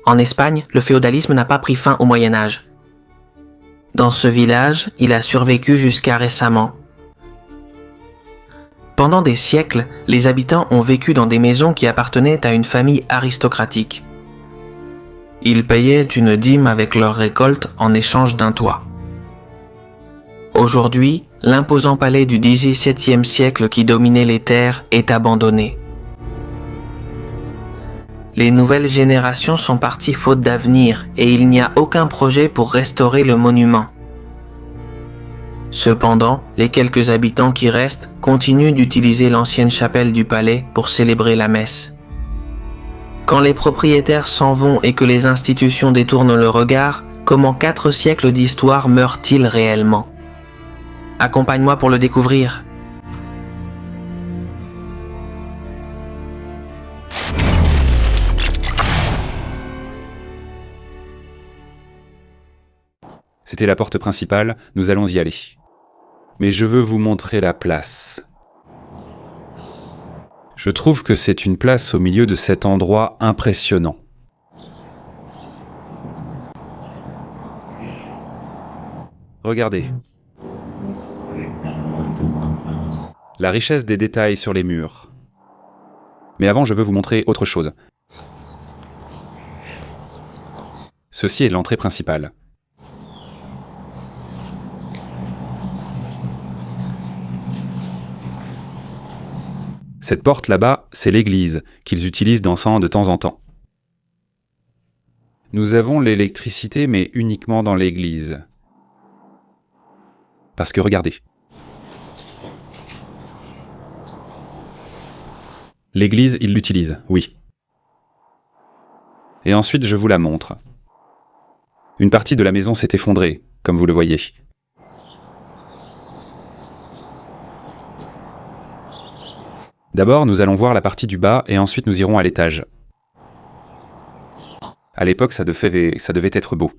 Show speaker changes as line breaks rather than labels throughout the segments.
En Espagne, le féodalisme n'a pas pris fin au Moyen-Âge. Dans ce village, il a survécu jusqu'à récemment. Pendant des siècles, les habitants ont vécu dans des maisons qui appartenaient à une famille aristocratique. Ils payaient une dîme avec leurs récoltes en échange d'un toit. Aujourd'hui, l'imposant palais du XVIIe siècle qui dominait les terres est abandonné. Les nouvelles générations sont parties faute d'avenir et il n'y a aucun projet pour restaurer le monument. Cependant, les quelques habitants qui restent continuent d'utiliser l'ancienne chapelle du palais pour célébrer la messe. Quand les propriétaires s'en vont et que les institutions détournent le regard, comment 4 siècles d'histoire meurent-ils réellement ? Accompagne-moi pour le découvrir.
C'était la porte principale, nous allons y aller. Mais je veux vous montrer la place. Je trouve que c'est une place au milieu de cet endroit impressionnant. Regardez. La richesse des détails sur les murs. Mais avant, je veux vous montrer autre chose. Ceci est l'entrée principale. Cette porte là-bas, c'est l'église, qu'ils utilisent dansant de temps en temps. Nous avons l'électricité, mais uniquement dans l'église. Parce que regardez. L'église, ils l'utilisent, oui. Et ensuite, je vous la montre. Une partie de la maison s'est effondrée, comme vous le voyez. D'abord, nous allons voir la partie du bas et ensuite nous irons à l'étage. À l'époque, ça devait être beau.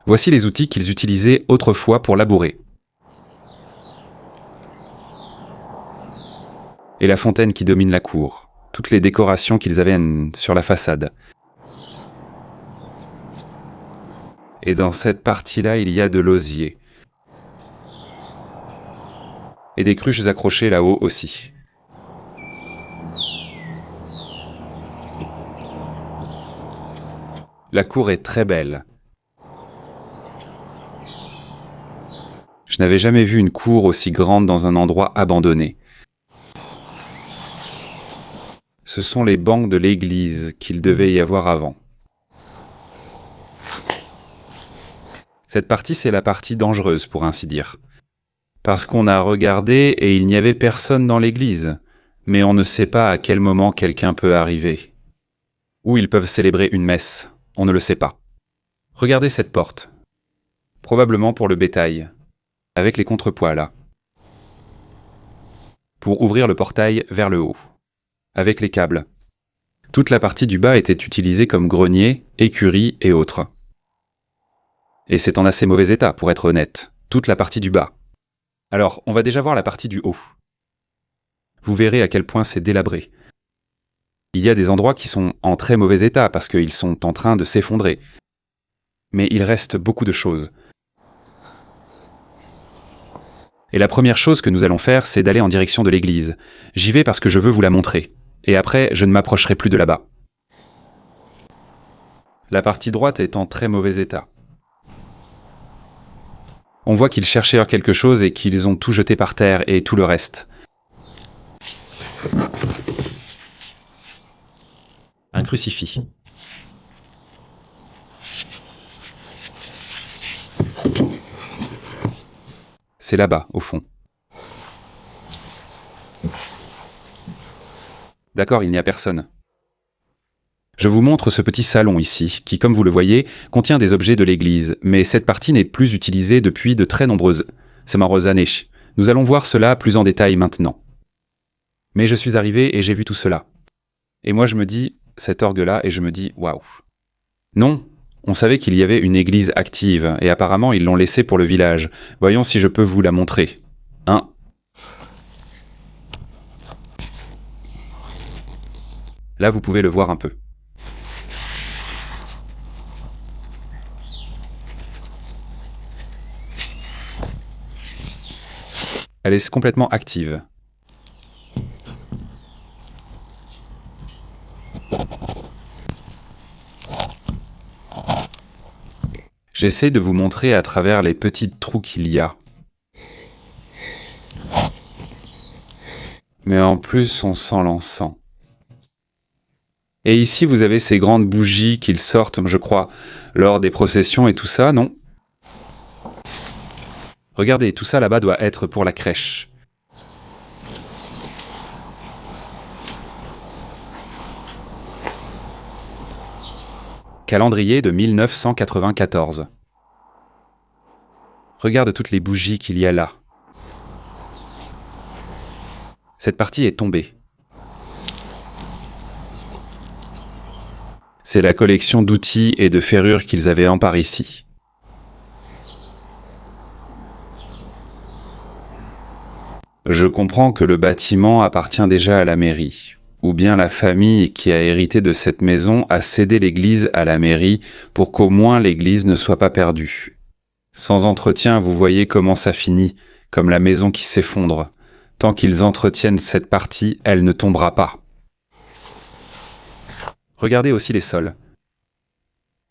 Voici les outils qu'ils utilisaient autrefois pour labourer. Et la fontaine qui domine la cour. Toutes les décorations qu'ils avaient sur la façade. Et dans cette partie-là, il y a de l'osier. Et des cruches accrochées là-haut aussi. La cour est très belle. Je n'avais jamais vu une cour aussi grande dans un endroit abandonné. Ce sont les bancs de l'église qu'il devait y avoir avant. Cette partie, c'est la partie dangereuse, pour ainsi dire. Parce qu'on a regardé et il n'y avait personne dans l'église. Mais on ne sait pas à quel moment quelqu'un peut arriver. Ou ils peuvent célébrer une messe. On ne le sait pas. Regardez cette porte. Probablement pour le bétail. Avec les contrepoids là. Pour ouvrir le portail vers le haut. Avec les câbles. Toute la partie du bas était utilisée comme grenier, écurie et autres. Et c'est en assez mauvais état, pour être honnête. Toute la partie du bas. Alors, on va déjà voir la partie du haut. Vous verrez à quel point c'est délabré. Il y a des endroits qui sont en très mauvais état parce qu'ils sont en train de s'effondrer. Mais il reste beaucoup de choses. Et la première chose que nous allons faire, c'est d'aller en direction de l'église. J'y vais parce que je veux vous la montrer. Et après, je ne m'approcherai plus de là-bas. La partie droite est en très mauvais état. On voit qu'ils cherchaient quelque chose et qu'ils ont tout jeté par terre et tout le reste. Un crucifix. C'est là-bas, au fond. D'accord, il n'y a personne. Je vous montre ce petit salon ici, qui, comme vous le voyez, contient des objets de l'église, mais cette partie n'est plus utilisée depuis de très nombreuses années. Nous allons voir cela plus en détail maintenant. Mais je suis arrivé et j'ai vu tout cela. Et moi je me dis, cet orgue-là, et je me dis, waouh. Non, on savait qu'il y avait une église active, et apparemment ils l'ont laissée pour le village. Voyons si je peux vous la montrer. Hein ? Là vous pouvez le voir un peu. Elle est complètement active. J'essaie de vous montrer à travers les petits trous qu'il y a. Mais en plus, on sent l'encens. Et ici, vous avez ces grandes bougies qu'ils sortent, je crois, lors des processions et tout ça, non? Regardez, tout ça là-bas doit être pour la crèche. Calendrier de 1994. Regarde toutes les bougies qu'il y a là. Cette partie est tombée. C'est la collection d'outils et de ferrures qu'ils avaient en par ici. Je comprends que le bâtiment appartient déjà à la mairie, ou bien la famille qui a hérité de cette maison a cédé l'église à la mairie pour qu'au moins l'église ne soit pas perdue. Sans entretien, vous voyez comment ça finit, comme la maison qui s'effondre. Tant qu'ils entretiennent cette partie, elle ne tombera pas. Regardez aussi les sols.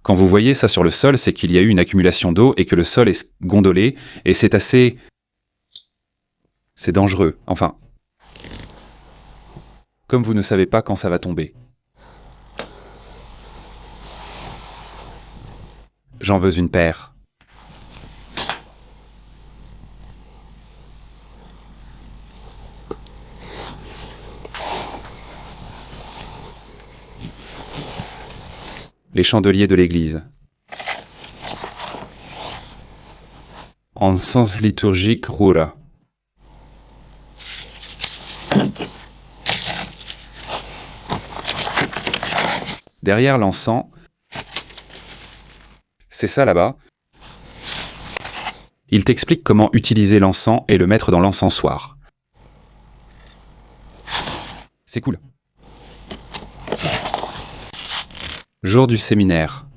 Quand vous voyez ça sur le sol, c'est qu'il y a eu une accumulation d'eau et que le sol est gondolé, et c'est assez... C'est dangereux, enfin... Comme vous ne savez pas quand ça va tomber. J'en veux une paire. Les chandeliers de l'église. En sens liturgique, Rura. Derrière l'encens, c'est ça là-bas. Il t'explique comment utiliser l'encens et le mettre dans l'encensoir. C'est cool. Jour du séminaire.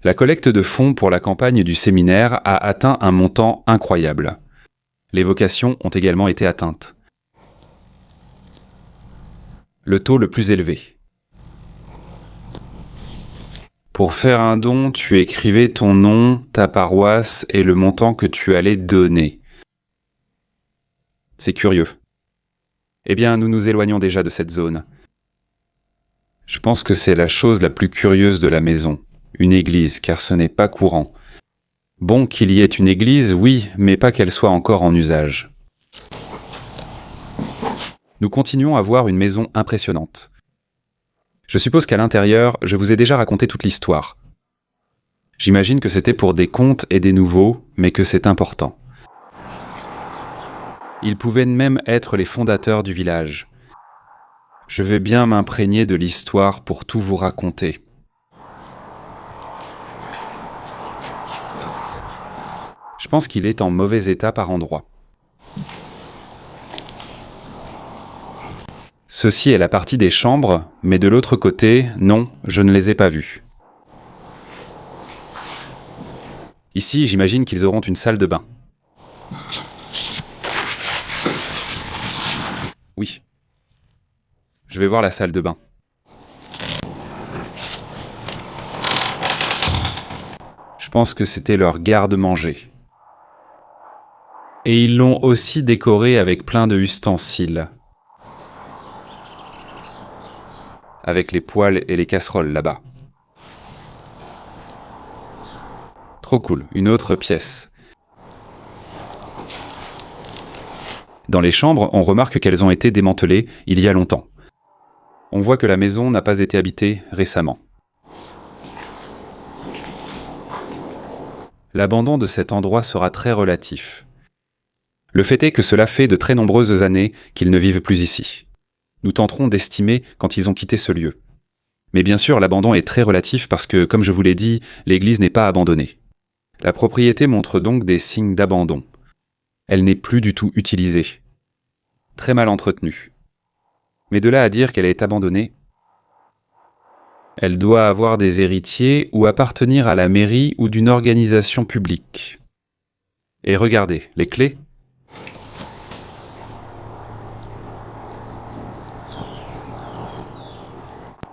La collecte de fonds pour la campagne du séminaire a atteint un montant incroyable. Les vocations ont également été atteintes. Le taux le plus élevé. Pour faire un don, tu écrivais ton nom, ta paroisse et le montant que tu allais donner. C'est curieux. Eh bien, nous nous éloignons déjà de cette zone. Je pense que c'est la chose la plus curieuse de la maison, une église, car ce n'est pas courant. Bon qu'il y ait une église, oui, mais pas qu'elle soit encore en usage. Nous continuons à voir une maison impressionnante. Je suppose qu'à l'intérieur, je vous ai déjà raconté toute l'histoire. J'imagine que c'était pour des contes et des nouveaux, mais que c'est important. Ils pouvaient même être les fondateurs du village. Je vais bien m'imprégner de l'histoire pour tout vous raconter. Je pense qu'il est en mauvais état par endroits. Ceci est la partie des chambres, mais de l'autre côté, non, je ne les ai pas vues. Ici, j'imagine qu'ils auront une salle de bain. Oui. Je vais voir la salle de bain. Je pense que c'était leur garde-manger. Et ils l'ont aussi décoré avec plein de ustensiles. Avec les poêles et les casseroles là-bas. Trop cool, une autre pièce. Dans les chambres, on remarque qu'elles ont été démantelées il y a longtemps. On voit que la maison n'a pas été habitée récemment. L'abandon de cet endroit sera très relatif. Le fait est que cela fait de très nombreuses années qu'ils ne vivent plus ici. Nous tenterons d'estimer quand ils ont quitté ce lieu. Mais bien sûr, l'abandon est très relatif parce que, comme je vous l'ai dit, l'église n'est pas abandonnée. La propriété montre donc des signes d'abandon. Elle n'est plus du tout utilisée. Très mal entretenue. Mais de là à dire qu'elle est abandonnée, elle doit avoir des héritiers ou appartenir à la mairie ou d'une organisation publique. Et regardez, les clés.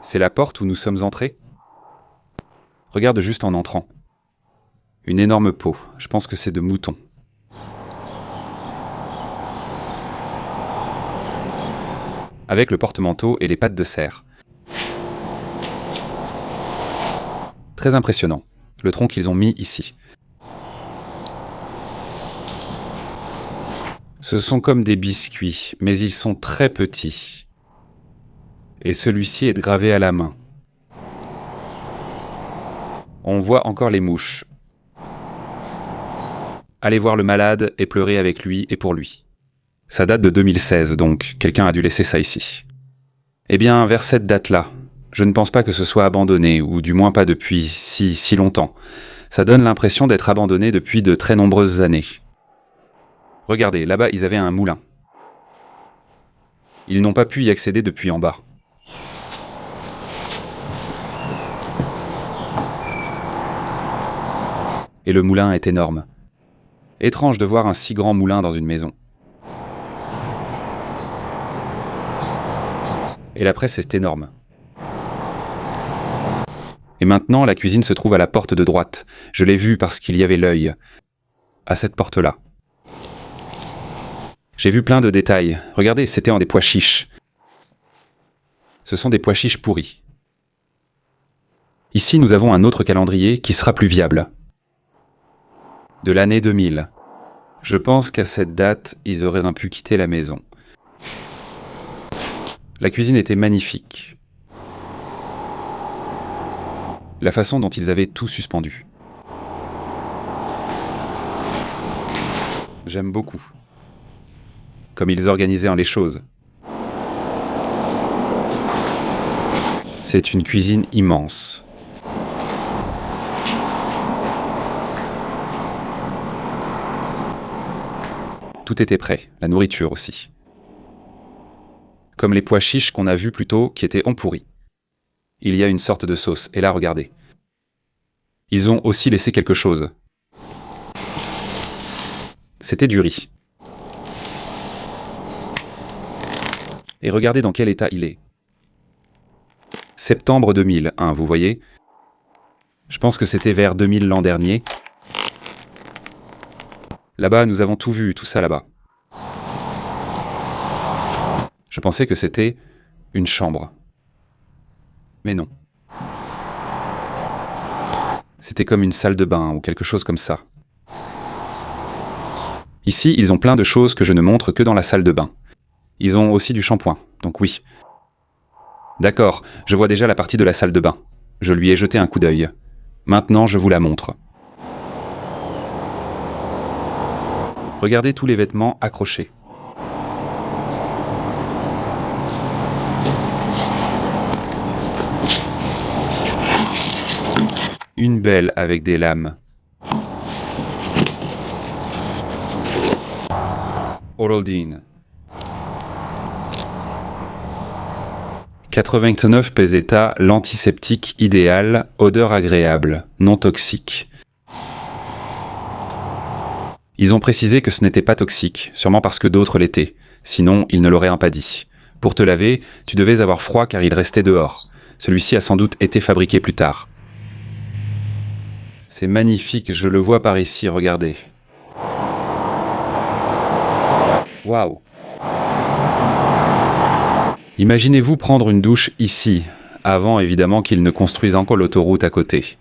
C'est la porte où nous sommes entrés. Regarde juste en entrant. Une énorme peau, je pense que c'est de mouton. Avec le porte-manteau et les pattes de cerf. Très impressionnant, le tronc qu'ils ont mis ici. Ce sont comme des biscuits, mais ils sont très petits. Et celui-ci est gravé à la main. On voit encore les mouches. Allez voir le malade et pleurer avec lui et pour lui. Ça date de 2016, donc quelqu'un a dû laisser ça ici. Eh bien, vers cette date-là, je ne pense pas que ce soit abandonné, ou du moins pas depuis si longtemps. Ça donne l'impression d'être abandonné depuis de très nombreuses années. Regardez, là-bas, ils avaient un moulin. Ils n'ont pas pu y accéder depuis en bas. Et le moulin est énorme. Étrange de voir un si grand moulin dans une maison. Et la presse est énorme. Et maintenant, la cuisine se trouve à la porte de droite. Je l'ai vue parce qu'il y avait l'œil. À cette porte-là. J'ai vu plein de détails. Regardez, c'était en des pois chiches. Ce sont des pois chiches pourris. Ici, nous avons un autre calendrier qui sera plus viable. De l'année 2000. Je pense qu'à cette date, ils auraient pu quitter la maison. La cuisine était magnifique. La façon dont ils avaient tout suspendu. J'aime beaucoup. Comme ils organisaient les choses. C'est une cuisine immense. Tout était prêt, la nourriture aussi. Comme les pois chiches qu'on a vus plus tôt qui étaient pourris. Il y a une sorte de sauce, et là regardez. Ils ont aussi laissé quelque chose. C'était du riz. Et regardez dans quel état il est. Septembre 2001, vous voyez? Je pense que c'était vers 2000 l'an dernier. Là-bas, nous avons tout vu, tout ça là-bas. Je pensais que c'était une chambre. Mais non. C'était comme une salle de bain ou quelque chose comme ça. Ici, ils ont plein de choses que je ne montre que dans la salle de bain. Ils ont aussi du shampoing, donc oui. D'accord, je vois déjà la partie de la salle de bain. Je lui ai jeté un coup d'œil. Maintenant, je vous la montre. Regardez tous les vêtements accrochés. Une belle avec des lames. Oral-D. 89 peseta, l'antiseptique idéal, odeur agréable, non toxique. Ils ont précisé que ce n'était pas toxique, sûrement parce que d'autres l'étaient. Sinon, ils ne l'auraient pas dit. Pour te laver, tu devais avoir froid car il restait dehors. Celui-ci a sans doute été fabriqué plus tard. C'est magnifique, je le vois par ici, regardez. Waouh! Imaginez-vous prendre une douche ici, avant évidemment qu'ils ne construisent encore l'autoroute à côté.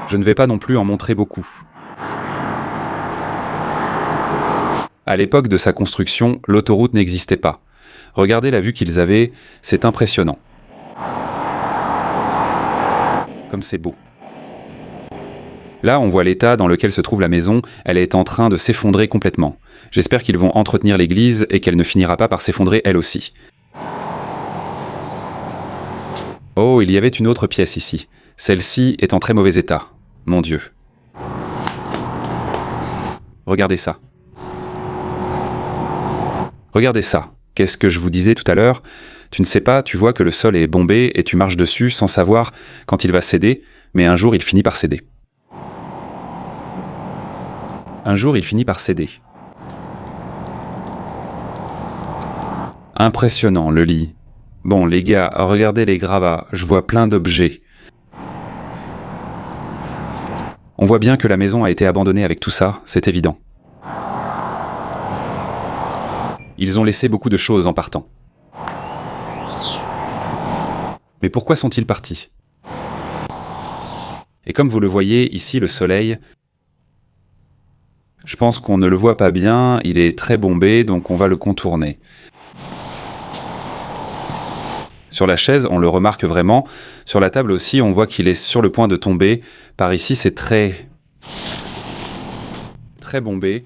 Je ne vais pas non plus en montrer beaucoup. À l'époque de sa construction, l'autoroute n'existait pas. Regardez la vue qu'ils avaient, c'est impressionnant. Comme c'est beau. Là, on voit l'état dans lequel se trouve la maison, elle est en train de s'effondrer complètement. J'espère qu'ils vont entretenir l'église et qu'elle ne finira pas par s'effondrer elle aussi. Oh, il y avait une autre pièce ici. Celle-ci est en très mauvais état. Mon Dieu. Regardez ça. Regardez ça. Qu'est-ce que je vous disais tout à l'heure? Tu ne sais pas, tu vois que le sol est bombé et tu marches dessus sans savoir quand il va céder, mais un jour il finit par céder. Un jour, il finit par céder. Impressionnant, le lit. Bon, les gars, regardez les gravats, je vois plein d'objets. On voit bien que la maison a été abandonnée avec tout ça, c'est évident. Ils ont laissé beaucoup de choses en partant. Mais pourquoi sont-ils partis? Et comme vous le voyez, ici, le soleil, je pense qu'on ne le voit pas bien, il est très bombé, donc on va le contourner. Sur la chaise, on le remarque vraiment. Sur la table aussi, on voit qu'il est sur le point de tomber. Par ici, c'est très bombé.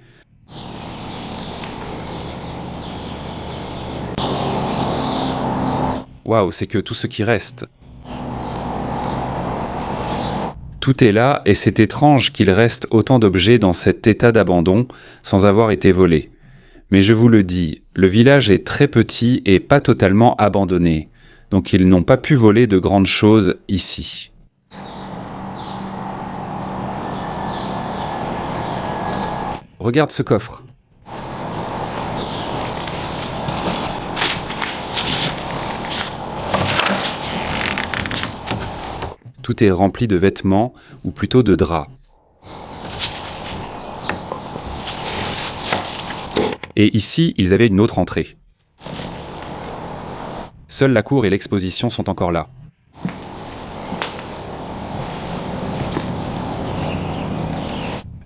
Waouh, c'est que tout ce qui reste. Tout est là, et c'est étrange qu'il reste autant d'objets dans cet état d'abandon, sans avoir été volés. Mais je vous le dis, le village est très petit et pas totalement abandonné. Donc ils n'ont pas pu voler de grandes choses ici. Regarde ce coffre. Tout est rempli de vêtements, ou plutôt de draps. Et ici, ils avaient une autre entrée. Seule la cour et l'exposition sont encore là.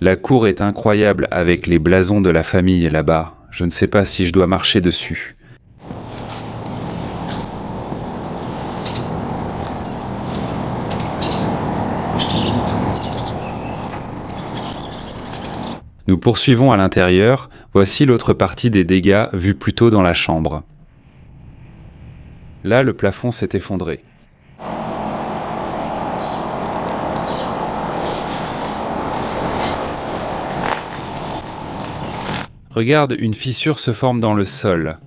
La cour est incroyable avec les blasons de la famille là-bas. Je ne sais pas si je dois marcher dessus. Nous poursuivons à l'intérieur. Voici l'autre partie des dégâts vus plus tôt dans la chambre. Là, le plafond s'est effondré. Regarde, une fissure se forme dans le sol.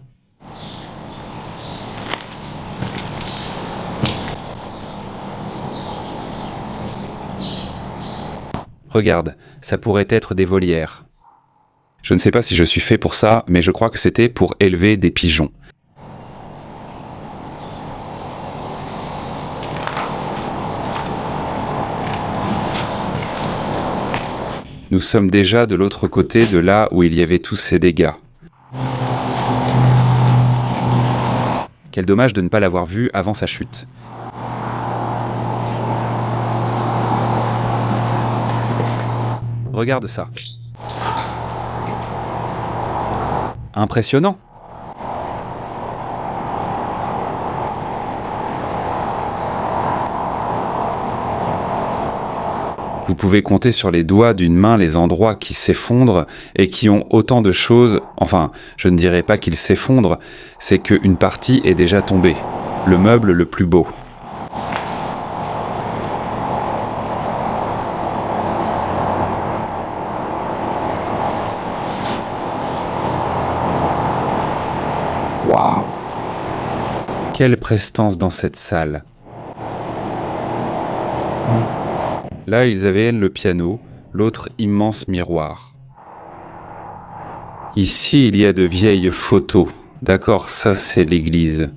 Regarde, ça pourrait être des volières. Je ne sais pas si je suis fait pour ça, mais je crois que c'était pour élever des pigeons. Nous sommes déjà de l'autre côté de là où il y avait tous ces dégâts. Quel dommage de ne pas l'avoir vu avant sa chute. Regarde ça. Impressionnant. Vous pouvez compter sur les doigts d'une main les endroits qui s'effondrent et qui ont autant de choses. Enfin, je ne dirais pas qu'ils s'effondrent, c'est qu'une partie est déjà tombée. Le meuble le plus beau. Waouh! Quelle prestance dans cette salle. Là, ils avaient le piano, l'autre immense miroir. Ici, il y a de vieilles photos. D'accord, ça c'est l'église.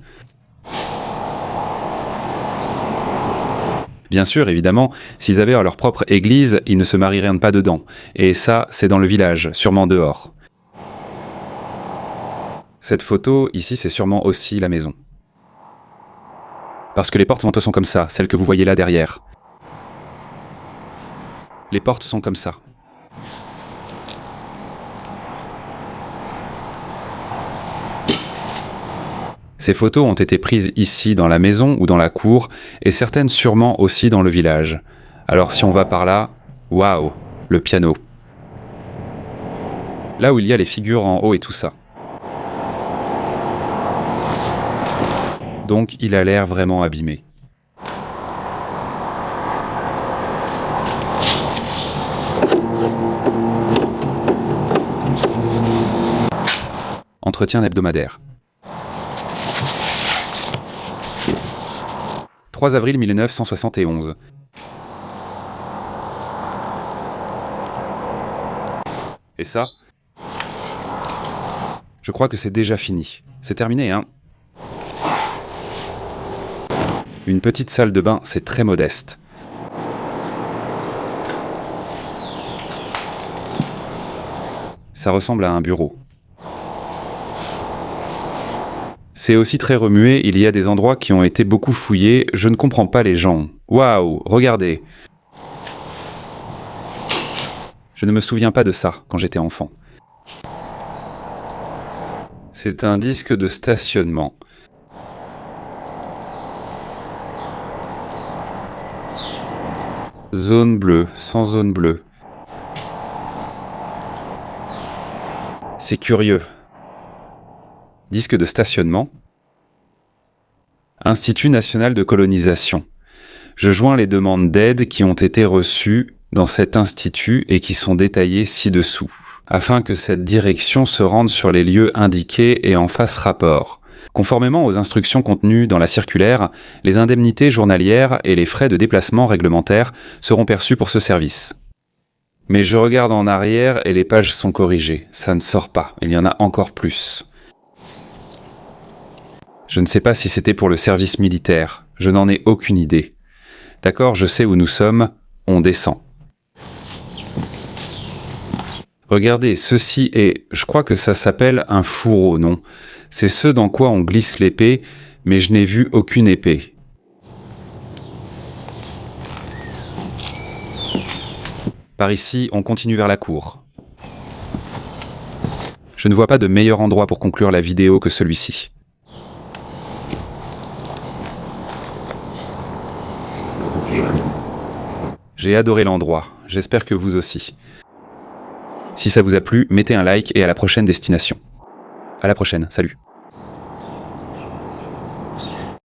Bien sûr, évidemment, s'ils avaient leur propre église, ils ne se marieraient pas dedans. Et ça, c'est dans le village, sûrement dehors. Cette photo, ici, c'est sûrement aussi la maison. Parce que les portes sont comme ça, celles que vous voyez là derrière. Les portes sont comme ça. Ces photos ont été prises ici, dans la maison ou dans la cour, et certaines sûrement aussi dans le village. Alors si on va par là, waouh, le piano. Là où il y a les figures en haut et tout ça. Donc il a l'air vraiment abîmé. Entretien hebdomadaire. 3 avril 1971. Et ça? Je crois que c'est déjà fini. C'est terminé, hein? Une petite salle de bain, c'est très modeste. Ça ressemble à un bureau. C'est aussi très remué, il y a des endroits qui ont été beaucoup fouillés, je ne comprends pas les gens. Waouh, regardez! Je ne me souviens pas de ça quand j'étais enfant. C'est un disque de stationnement. Zone bleue, sans zone bleue. C'est curieux. Disque de stationnement. Institut national de colonisation. Je joins les demandes d'aide qui ont été reçues dans cet institut et qui sont détaillées ci-dessous, afin que cette direction se rende sur les lieux indiqués et en fasse rapport. Conformément aux instructions contenues dans la circulaire, les indemnités journalières et les frais de déplacement réglementaires seront perçus pour ce service. Mais je regarde en arrière et les pages sont corrigées. Ça ne sort pas, il y en a encore plus. Je ne sais pas si c'était pour le service militaire, je n'en ai aucune idée. D'accord, je sais où nous sommes, on descend. Regardez, ceci est, je crois que ça s'appelle un fourreau, non? C'est ce dans quoi on glisse l'épée, mais je n'ai vu aucune épée. Par ici, on continue vers la cour. Je ne vois pas de meilleur endroit pour conclure la vidéo que celui-ci. J'ai adoré l'endroit, j'espère que vous aussi. Si ça vous a plu, mettez un like et à la prochaine destination. À la prochaine, salut.